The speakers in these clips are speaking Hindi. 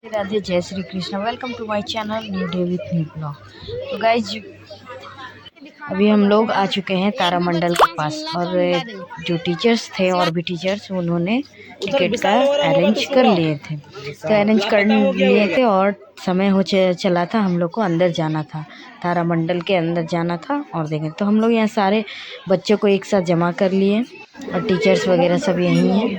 राधे, जय Shri Krishna. Welcome to my channel new day with new blog. तो गाइज अभी हम लोग आ चुके हैं तारामंडल के पास, और जो टीचर्स थे और भी टीचर्स उन्होंने टिकट का अरेंज कर लिए थे। तो अरेंज कर लिए थे और समय हो चला था, हम लोग को अंदर जाना था, तारामंडल के अंदर जाना था। और देखें तो हम लोग यहाँ सारे बच्चों को एक साथ जमा कर लिए, और टीचर्स वगैरह सब यहीं हैं,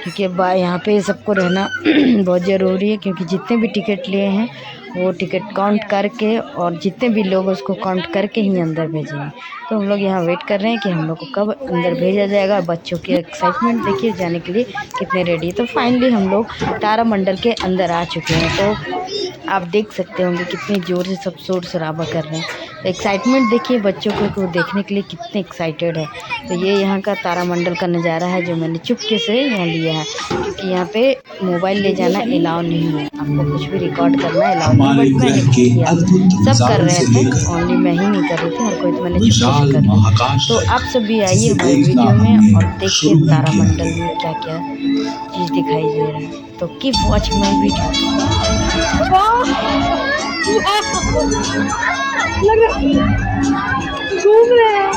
क्योंकि अब यहाँ पे सबको रहना बहुत ज़रूरी है। क्योंकि जितने भी टिकट लिए हैं वो टिकट काउंट करके, और जितने भी लोग उसको काउंट करके ही अंदर भेजेंगे। तो हम लोग यहाँ वेट कर रहे हैं कि हम लोग को कब अंदर भेजा जाएगा। बच्चों की एक्साइटमेंट देखिए जाने के लिए कितने रेडी है। तो फाइनली हम लोग तारामंडल के अंदर आ चुके हैं। तो आप देख सकते होंगे कितनी ज़ोर से सब शोर शराबा कर रहे हैं। तो एक्साइटमेंट देखिए बच्चों को देखने के लिए कितने एक्साइटेड है। तो ये यहाँ का तारामंडल का नज़ारा है जो मैंने चुपके से यहाँ लिया है, क्योंकि यहाँ पे मोबाइल ले जाना अलाउ नहीं है, आपको कुछ भी रिकॉर्ड करना अलाउ नहीं। बट मैंने किया, सब कर रहे थे, ओनली मैं ही नहीं कर रही थी, हर कोई। तो मैंने चुपके से कर लिया। तो आप सब भी आइए हमारे वीडियो में और देखिए तारामंडल में क्या क्या चीज़ दिखाई दे रहा है। तो कीप वॉचिंग माय वीडियो। घूम रहे हैं।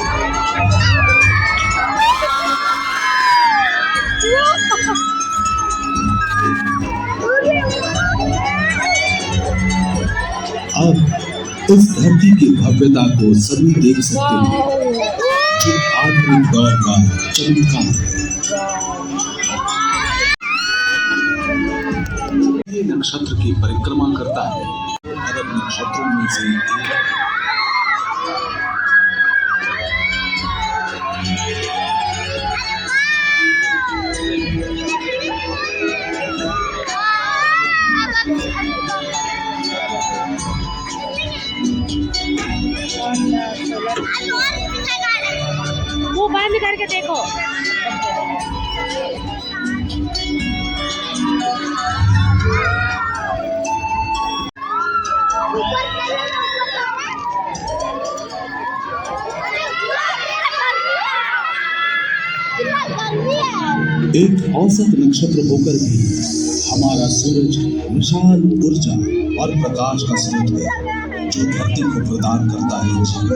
अब इस धरती की भव्यता को सभी देख सकते हैं, जो आधुनिक दौर का चमत्कार। ये नक्षत्र की परिक्रमा करता है, अरब नक्षत्रों में से एक। वो बंद करके देखो। एक औसत नक्षत्र होकर भी हमारा सूरज विशाल ऊर्जा और प्रकाश का स्रोत है, जो धरती को प्रदान करता है जीवन।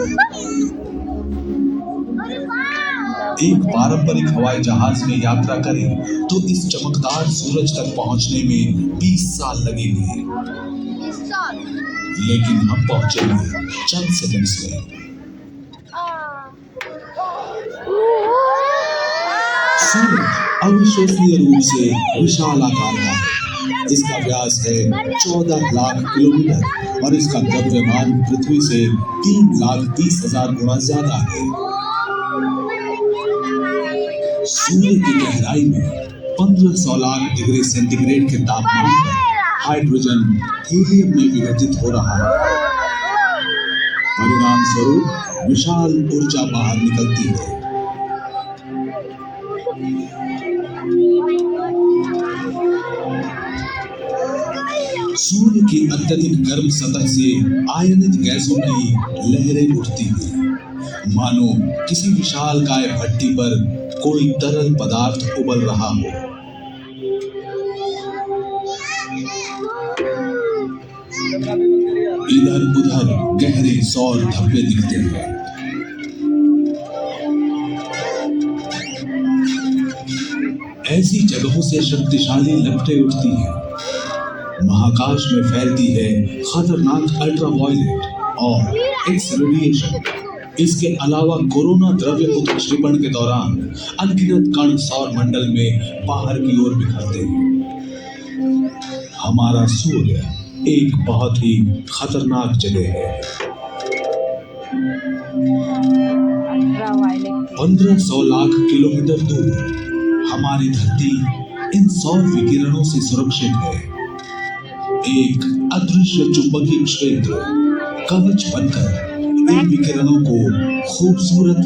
एक पारंपरिक हवाई जहाज में यात्रा करें तो इस चमकदार सूरज तक पहुंचने में 20 साल लगेंगे, लेकिन हम पहुंचेंगे चंद सेकंड्स में। सूरज अविश्वसनीय रूप से विशाल आकार का है। इसका व्यास है 14 लाख किलोमीटर और इसका द्रव्यमान पृथ्वी से 3,30,000 गुना ज्यादा है। सूर्य की गहराई में 1500 लाख डिग्री सेंटीग्रेड के तापमान पर हाइड्रोजन हीलियम में विघटित हो रहा है। परिणाम स्वरूप विशाल ऊर्जा बाहर निकलती है। सूर्य की अत्यधिक गर्म सतह से आयनित गैसों की लहरें उठती हैं, मानो किसी विशालकाय भट्टी पर कोई तरल पदार्थ उबल रहा हो। इधर उधर गहरे सौर धब्बे दिखते हैं। ऐसी जगहों से शक्तिशाली लपटें उठती हैं। महाकाश में फैलती है खतरनाक अल्ट्रावायलेट और एक्स रेडिएशन। इसके अलावा कोरोना द्रव्य उत्क्षेपण के दौरान अनगिनत कण सौर मंडल में बाहर की ओर बिखरते हैं। हमारा सूर्य एक बहुत ही खतरनाक जगह है। 1500 लाख किलोमीटर दूर हमारी धरती इन सौर विकिरणों से सुरक्षित है। एक अदृश्य चुंबकीय क्षेत्र कवच बनकर इन विकिरणों को खूबसूरत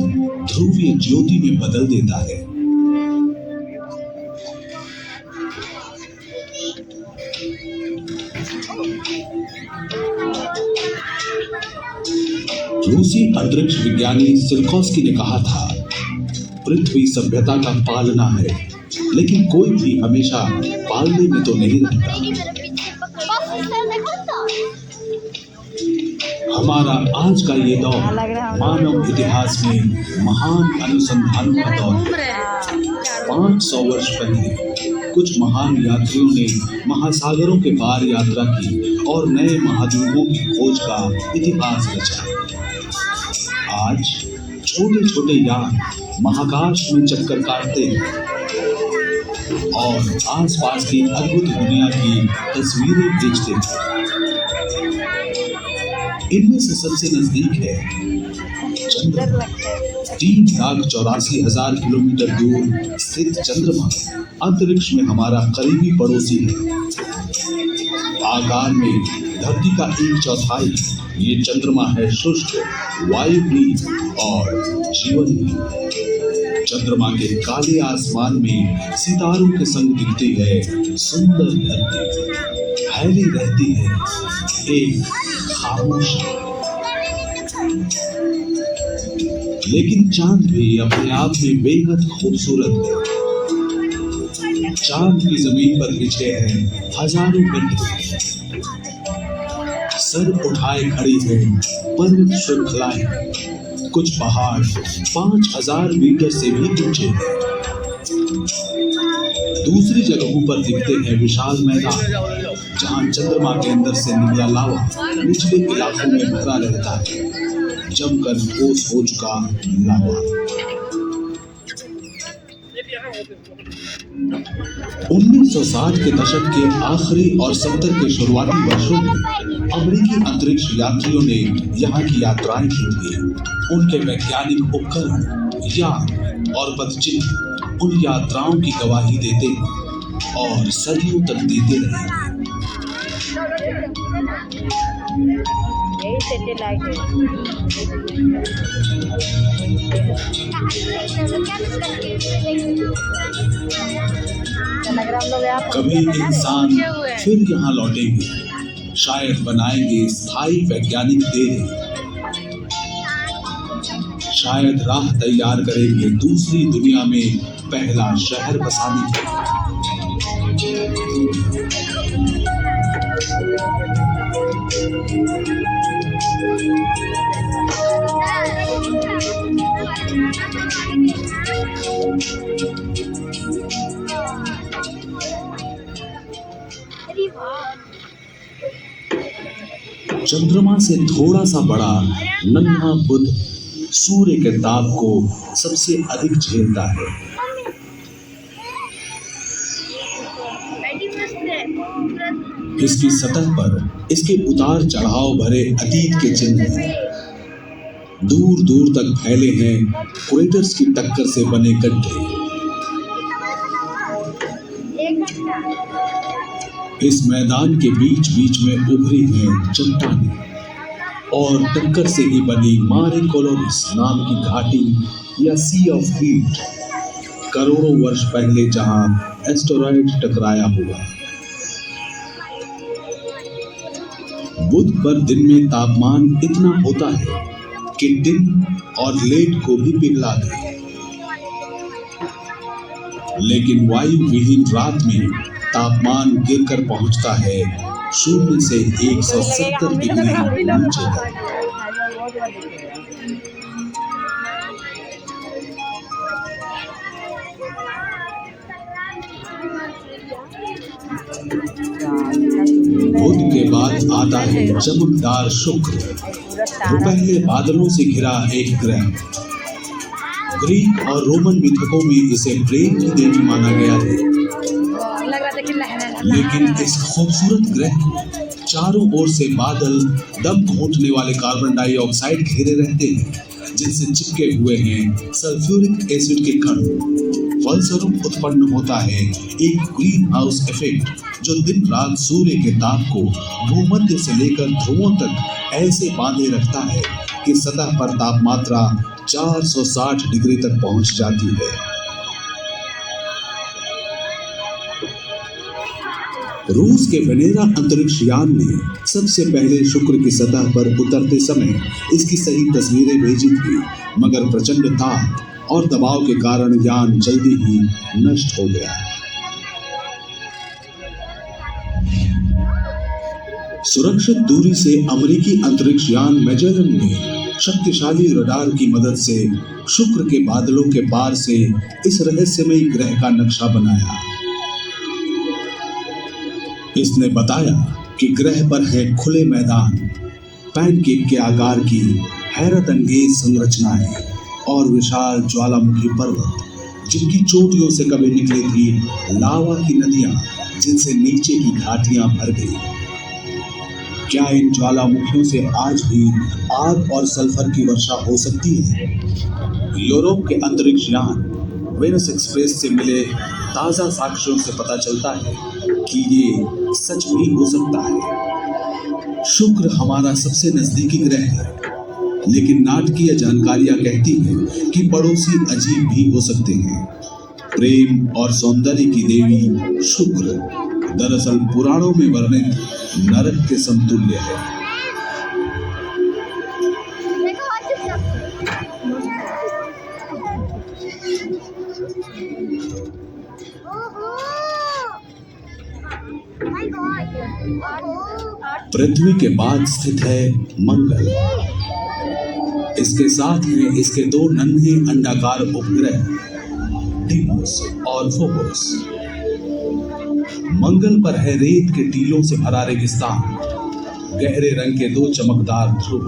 ध्रुवीय ज्योति में बदल देता है। रूसी अंतरिक्ष विज्ञानी सिल्कोस्की ने कहा था, पृथ्वी सभ्यता का पालना है, लेकिन कोई भी हमेशा पालने में तो नहीं रहता। हमारा आज का ये दौर मानव इतिहास में महान अनुसंधानों का दौर है। 500 वर्ष पहले कुछ महान यात्रियों ने महासागरों के पार यात्रा की और नए महाद्वीपों की खोज का इतिहास रचा। आज छोटे छोटे यान महाकाश में चक्कर काटते हैं और आसपास की अद्भुत दुनिया की तस्वीरें खींचते हैं। इनमें से सबसे नजदीक है चंद्रमा। 3,84,000 किलोमीटर दूर स्थित चंद्रमा अंतरिक्ष में हमारा करीबी पड़ोसी है। आकार में धरती का 1/4 ये चंद्रमा है शुष्क, वायुहीन और जीवनहीन। चंद्रमा के काले आसमान में सितारों के संग दिखती है सुंदर धरती, फैली रहती है एक खामोशी। लेकिन चांद भी अपने आप में बेहद खूबसूरत है। चांद की जमीन पर बिछे हैं हजारों गड्ढे, सर उठाए खड़ी है पर्वत श्रृंखलाएं। कुछ पहाड़ 5,000 मीटर से भी ऊंचे हैं। दूसरी जगहों पर दिखते हैं विशाल मैदान जहां चंद्रमा के अंदर से निकला लावा निचले इलाकों में भरा रहता है, जमकर ठोस हो चुका लावा। 1960 के दशक के आखिरी और 70 के शुरुआती वर्षों में अमेरिकी अंतरिक्ष यात्रियों ने यहाँ की यात्राएं की थी। उनके वैज्ञानिक उपकरण, यान और पदचिन्ह उन यात्राओं की गवाही देते हैं और सदियों तक देते रहेंगे। यही सैटेलाइट है। कभी इंसान फिर यहाँ लौटेंगे, शायद बनाएंगे स्थायी वैज्ञानिक देह, शायद राह तैयार करेंगे दूसरी दुनिया में पहला शहर बसाने की। चंद्रमा से थोड़ा सा बड़ा नन्हा बुध सूर्य के ताप को सबसे अधिक झेलता है। इसकी सतह पर इसके उतार चढ़ाव भरे अतीत के चिन्ह हैं। दूर दूर तक फैले हैं क्रेटर्स की टक्कर से बने गड्ढे। इस मैदान के बीच बीच में उभरी हैं चट्टानें और टक्कर से ही बनी मारे कोलोरिस नाम की घाटी या सी ऑफ हीट, करोड़ों वर्ष पहले जहां एस्टेरॉयड टकराया हुआ। बुध पर दिन में तापमान इतना होता है कि दिन और लेड को भी पिघला दे, लेकिन वायु विहीन रात में तापमान गिरकर पहुंचता है 0 से 170 डिग्री नीचे तक। बुध के बाद आता है चमकदार शुक्र, वो पहले बादलों से घिरा एक ग्रह। ग्रीक और रोमन मिथकों में इसे प्रेम की देवी माना गया है, लेकिन इस खूबसूरत ग्रह को चारों ओर से बादल, दम घोंटने वाले कार्बन डाइऑक्साइड घेरे रहते हैं, जिनसे चिपके हुए हैं सल्फ्यूरिक एसिड के कण। फलस्वरूप उत्पन्न होता है एक ग्रीन हाउस इफेक्ट, जो दिन रात सूर्य के ताप को भूमध्य से लेकर ध्रुवों तक ऐसे बांधे रखता है कि सतह पर तापमात्रा 460 डिग्री तक पहुंच जाती है। रूस के वेनेरा अंतरिक्ष यान ने सबसे पहले शुक्र की सतह पर उतरते समय इसकी सही तस्वीरें भेजी थी, मगर प्रचंड ताप और दबाव के कारण यान जल्दी ही नष्ट हो गया। सुरक्षित दूरी से अमेरिकी अंतरिक्ष यान मैजेलन ने शक्तिशाली रडार की मदद से शुक्र के बादलों के पार से इस रहस्यमयी ग्रह का नक्शा बनाया। इसने बताया कि ग्रह पर है खुले मैदान, पैनकेक के आकार की हैरत अंगेज संरचनाएं और विशाल ज्वालामुखी पर्वत, जिनकी चोटियों से कभी निकली थी लावा की नदियां, जिनसे नीचे की घाटियां भर गई। क्या इन ज्वालामुखियों से आज भी आग और सल्फर की वर्षा हो सकती है? यूरोप के अंतरिक्ष यान वेनस एक्सप्रेस से मिले ताज़ा साक्ष्यों से पता चलता है कि ये सच भी हो सकता है। शुक्र हमारा सबसे नजदीकी ग्रह है, लेकिन नाटकीय जानकारियां कहती हैं कि पड़ोसी अजीब भी हो सकते हैं। प्रेम और सौंदर्य की देवी शुक्र दरअसल पुराणों में वर्णित नरक के समतुल्य है। पृथ्वी के बाद स्थित है मंगल। इसके साथ हैं इसके दो नन्हे अंडाकार उपग्रह डीमोस और फोबोस। मंगल पर है रेत के टीलों से भरा रेगिस्तान, गहरे रंग के दो चमकदार ध्रुव।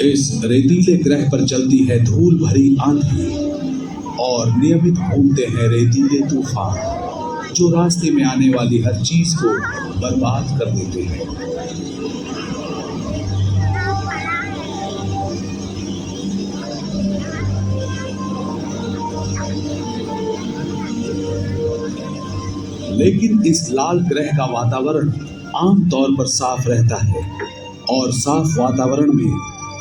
इस रेतीले ग्रह पर चलती है धूल भरी आंधी और नियमित घूमते हैं रेतीले तूफान, जो रास्ते में आने वाली हर चीज को बर्बाद कर देते हैं। लेकिन इस लाल ग्रह का वातावरण आमतौर पर साफ रहता है, और साफ वातावरण में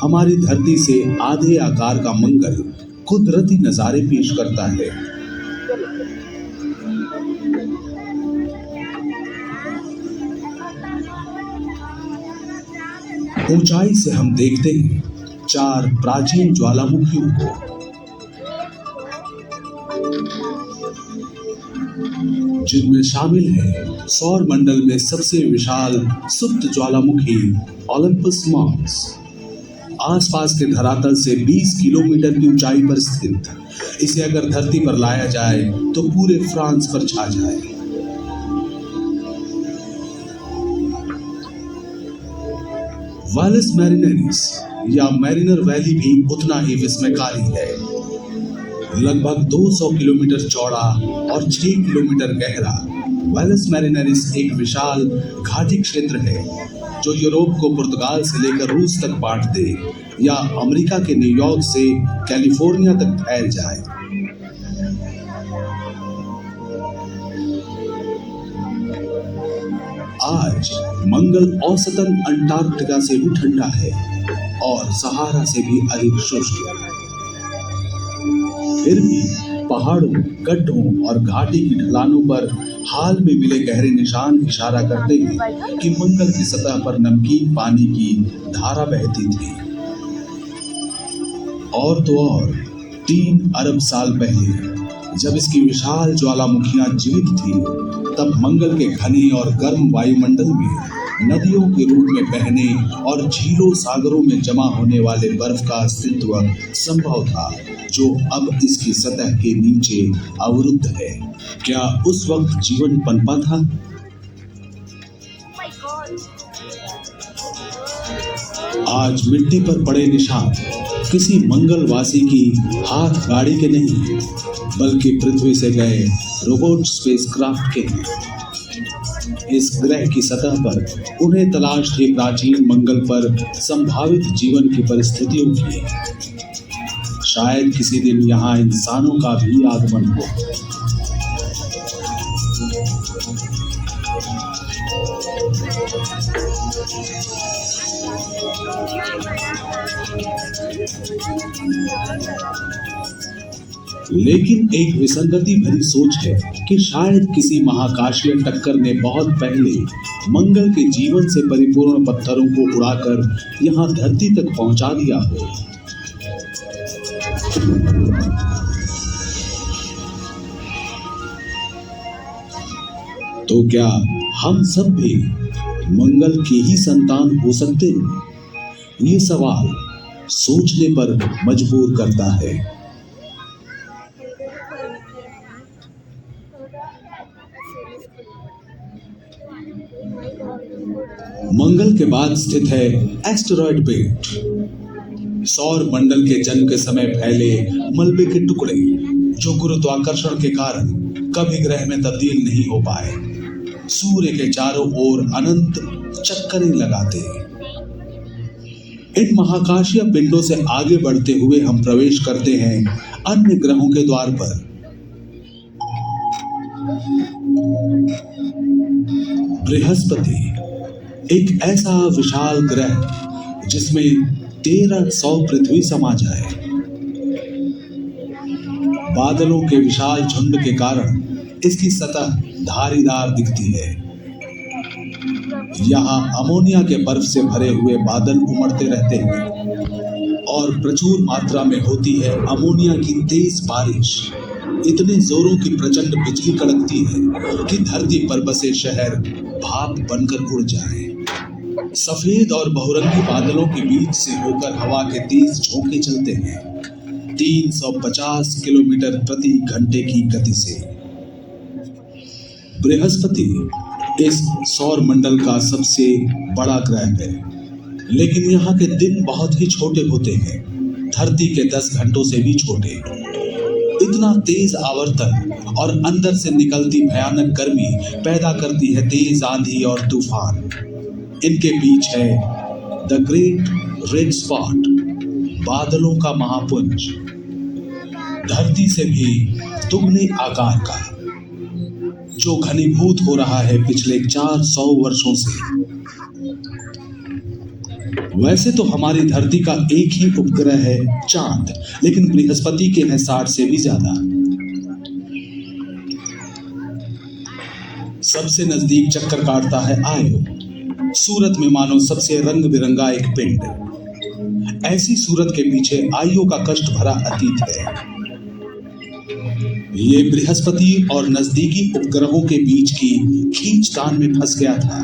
हमारी धरती से आधे आकार का मंगल कुदरती नजारे पेश करता है। ऊंचाई से हम देखते हैं 4 प्राचीन ज्वालामुखियों को, जिनमें शामिल है सौर मंडल में सबसे विशाल सुप्त ज्वालामुखी ओलंपस मॉन्स, आसपास के धरातल से 20 किलोमीटर की ऊंचाई पर स्थित। इसे अगर धरती पर लाया जाए तो पूरे फ्रांस पर छा जाए। वैलिस मैरिनेरिस या मैरिनर वैली भी उतना ही विस्मयकारी है। लगभग 200 किलोमीटर चौड़ा और 6 किलोमीटर गहरा वैलिस मैरिनेरिस एक विशाल घाटी क्षेत्र है, जो यूरोप को पुर्तगाल से लेकर रूस तक बांट दे या अमेरिका के न्यूयॉर्क से कैलिफोर्निया तक फैल जाए। आज मंगल औसतन अंटार्कटिका से भी ठंडा है और सहारा से भी अधिक शुष्क। फिर भी पहाड़ों, गड्ढों और घाटी की ढलानों पर हाल में मिले गहरे निशान इशारा करते हैं कि मंगल की सतह पर नमकीन पानी की धारा बहती थी। और तो और 3 अरब साल पहले जब इसकी विशाल ज्वालामुखियां जीवित थी, तब मंगल के घने और गर्म वायुमंडल में नदियों के रूप में बहने और झीलों सागरों में जमा होने वाले बर्फ का अस्तित्व संभव था, जो अब इसकी सतह के नीचे अवरुद्ध है। क्या उस वक्त जीवन पनपा था? आज मिट्टी पर पड़े निशान किसी मंगलवासी की हाथ गाड़ी के नहीं, बल्कि पृथ्वी से गए रोबोट स्पेसक्राफ्ट के हैं। इस ग्रह की सतह पर उन्हें तलाश थी प्राचीन मंगल पर संभावित जीवन की परिस्थितियों की। शायद किसी दिन यहाँ इंसानों का भी आगमन हो। लेकिन एक विसंगति भरी सोच है कि शायद किसी महाकाशीय टक्कर ने बहुत पहले मंगल के जीवन से परिपूर्ण पत्थरों को उड़ाकर यहाँ धरती तक पहुंचा दिया हो। तो क्या हम सब भी मंगल के ही संतान हो सकते हैं? ये सवाल सोचने पर मजबूर करता है। मंगल के बाद स्थित है एस्टेरॉयड बेल्ट। सौर मंडल के जन्म के समय फैले मलबे के टुकड़े जो गुरुत्वाकर्षण के कारण कभी ग्रह में तब्दील नहीं हो पाए, सूर्य के चारों ओर अनंत चक्करें लगाते। इन महाकाशीय पिंडों से आगे बढ़ते हुए हम प्रवेश करते हैं अन्य ग्रहों के द्वार पर। बृहस्पति एक ऐसा विशाल ग्रह जिसमें 1300 पृथ्वी समा जाए। बादलों के विशाल झुंड के कारण इसकी सतह धारीदार दिखती है। यहाँ अमोनिया के बर्फ से भरे हुए बादल उमड़ते रहते हैं और प्रचुर मात्रा में होती है अमोनिया की तेज बारिश। इतने जोरों की प्रचंड बिजली कड़कती है कि धरती पर बसे शहर भाप बनकर उड़ जाए। सफेद और बहुरंगी बादलों के बीच से होकर हवा के तेज झोंके चलते हैं 350 किलोमीटर प्रति घंटे की गति से। बृहस्पति इस सौर मंडल का सबसे बड़ा ग्रह है, लेकिन यहाँ के दिन बहुत ही छोटे होते हैं, धरती के 10 घंटों से भी छोटे। इतना तेज आवर्तन और अंदर से निकलती भयानक गर्मी पैदा करती है तेज आंधी और तूफान। इनके बीच है द ग्रेट रेड स्पॉट, बादलों का महापुंज, धरती से भी दुगने आकार का, जो घनीभूत हो रहा है पिछले 400 वर्षों से। वैसे तो हमारी धरती का एक ही उपग्रह है चांद, लेकिन बृहस्पति के हैं 60 से भी ज्यादा। सबसे नजदीक चक्कर काटता है आयो, सूरत में मानो सबसे रंग बिरंगा एक पिंड। ऐसी सूरत के पीछे आयो का कष्ट भरा अतीत है। ये बृहस्पति और नजदीकी उपग्रहों के बीच की खींचतान में फंस गया था।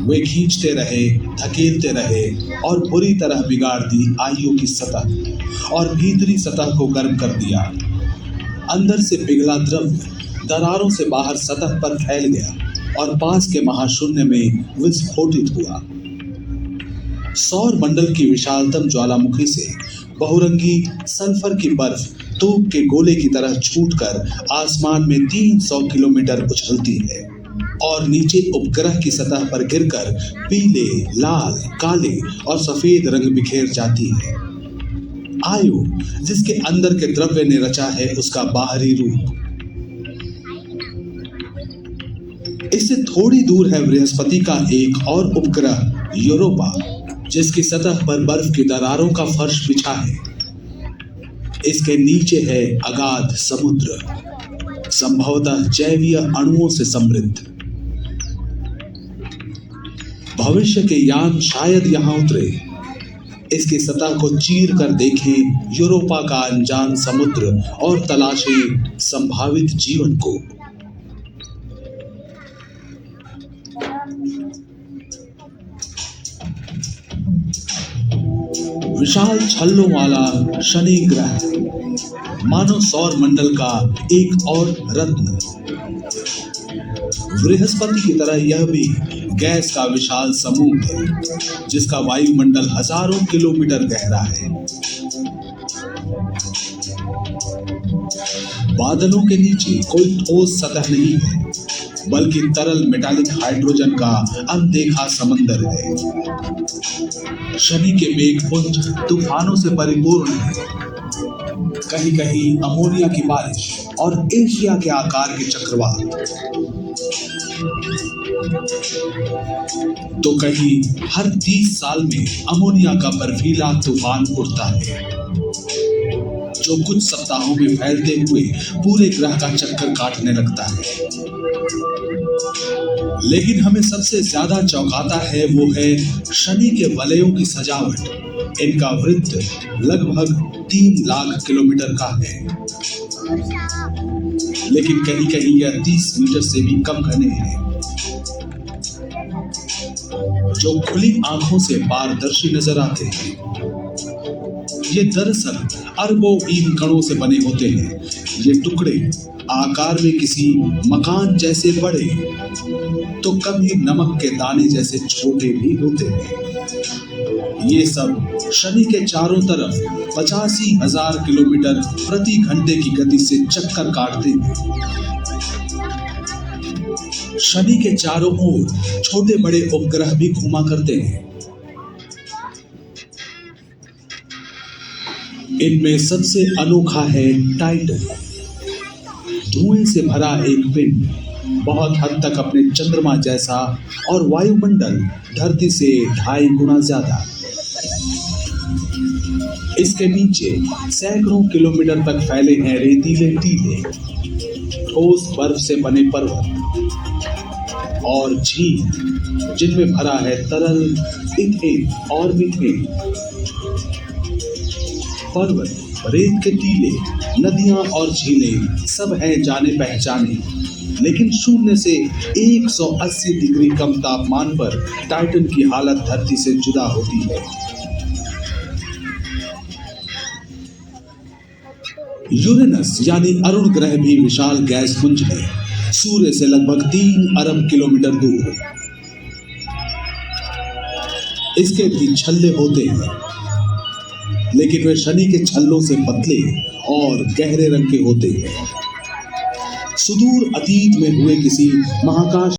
वे खींचते रहे, धकेलते रहे और बुरी तरह बिगाड़ दी आयु की सतह और भीतरी सतह को गर्म कर दिया। अंदर से पिघला द्रव्य दरारों से बाहर सतह पर फैल गया और पास के महाशून्य में विस्फोटित हुआ। सौर मंडल की विशालतम ज्वालामुखी से बहुरंगी सल्फर की बर्फ तोप के गोले की तरह छूटकर आसमान में 300 किलोमीटर उछलती है और नीचे उपग्रह की सतह पर गिरकर पीले, लाल, काले और सफेद रंग बिखेर जाती है। आयु जिसके अंदर के द्रव्य ने रचा है उसका बाहरी रूप। इससे थोड़ी दूर है बृहस्पति का एक और उपग्रह यूरोपा, जिसकी सतह पर बर्फ की दरारों का फर्श बिछा है। इसके नीचे है अगाध समुद्र, संभवतः जैवीय अणुओं से समृद्ध। भविष्य के यान शायद यहां उतरे, इसकी सतह को चीर कर देखें यूरोपा का अनजान समुद्र और तलाशें संभावित जीवन को। विशाल छल्लों वाला शनि ग्रह मानो सौर मंडल का एक और रत्न। बृहस्पति की तरह यह भी गैस का विशाल समूह है, जिसका वायुमंडल हजारों किलोमीटर गहरा है। बादलों के नीचे कोई ठोस सतह नहीं है, बल्कि तरल मेटालिक हाइड्रोजन का अनदेखा समंदर है। शनि के मेघपुंज तूफानों से परिपूर्ण है, कहीं कहीं अमोनिया की बारिश और एशिया के आकार के चक्रवात, तो कहीं हर 30 साल में अमोनिया का बर्फीला तूफान उड़ता है, जो कुछ सप्ताहों में फैलते हुए पूरे ग्रह का चक्कर काटने लगता है। लेकिन हमें सबसे ज्यादा चौंकाता है वो है शनि के वलयों की सजावट। इनका वृत्त लगभग 3 लाख किलोमीटर का है। लेकिन कहीं कहीं यह 30 मीटर से भी कम घने हैं, जो खुली आंखों से पारदर्शी नजर आते हैं। ये दरअसल अरबों ईंट कणों से बने होते हैं। ये टुकड़े आकार में किसी मकान जैसे बड़े तो कभी नमक के दाने जैसे छोटे भी होते हैं। ये सब शनि के चारों तरफ 85,000 किलोमीटर प्रति घंटे की गति से चक्कर काटते हैं। शनि के चारों ओर छोटे बड़े उपग्रह भी घूमा करते हैं। इनमें सबसे अनोखा है टाइटन, धुएं से भरा एक पिंड, बहुत हद तक अपने चंद्रमा जैसा और वायुमंडल धरती से 2.5 गुना ज्यादा। इसके नीचे सैकड़ों किलोमीटर तक फैले हैं रेतीले टीले, ठोस बर्फ से बने पर्वत और झील, जिनमें भरा है तरल इथेन और मीथेन। पर्वत, रेत के टीले, नदियां और झीलें सब हैं जाने पहचाने, लेकिन शून्य से 180 डिग्री कम तापमान पर टाइटन की हालत धरती से जुदा होती है। यूरेनस यानी अरुण ग्रह भी विशाल गैस पुंज है, सूर्य से लगभग 3 अरब किलोमीटर दूर। इसके भी छल्ले होते हैं, लेकिन वे शनि के छल्लों से पतले और गहरे रंग के होते हैं। सुदूर अतीत में हुए किसी महाकाश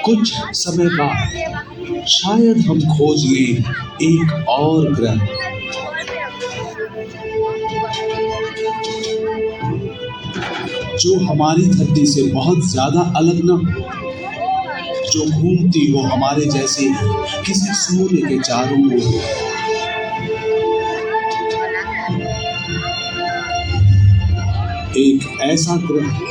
कुछ समय बाद शायद हम खोज लें एक और ग्रह, जो हमारी धरती से बहुत ज्यादा अलग न हो, जो घूमती हो हमारे जैसे ही किसी सूर्य के चारों ओर। एक ऐसा ग्रह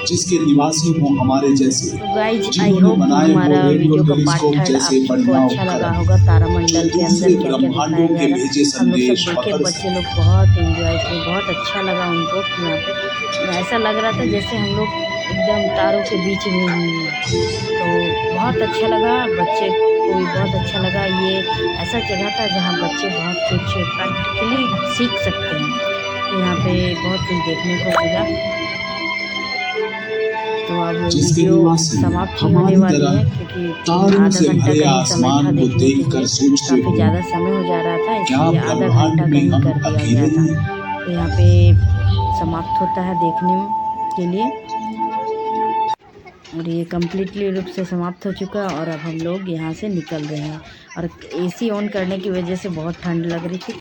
जिसके निवासी हो हमारे जैसे, गाइज आई होप हमारा वीडियो का पार्ट थर्ड आपको अच्छा लगा होगा। तारामंडल के अंदर क्या क्या दिखाया जा रहा है, हम लोग सब देखे, बच्चे लोग बहुत एंजॉय किए, बहुत अच्छा लगा उनको। यहाँ पे ऐसा लग रहा था जैसे हम लोग एकदम तारों के बीच में हैं, तो बहुत अच्छा लगा। बच्चे को भी बहुत अच्छा लगा। ये ऐसा जगह था जहाँ बच्चे बहुत कुछ प्रैक्टिकली सीख सकते हैं, तो यहाँ पे बहुत कुछ देखने को मिला। तो अब वीडियो समाप्त होने वाली है, क्योंकि आधा घंटा का ही समय था देखने के लिए, काफ़ी ज़्यादा समय हो जा रहा था, इसलिए आधा घंटा का ही कर दिया गया था। तो यहाँ पे समाप्त होता है देखने के लिए, और ये कम्प्लीटली रूप से समाप्त हो चुका है। और अब हम लोग यहाँ से निकल रहे हैं, और एसी ऑन करने की वजह से बहुत ठंड लग रही थी।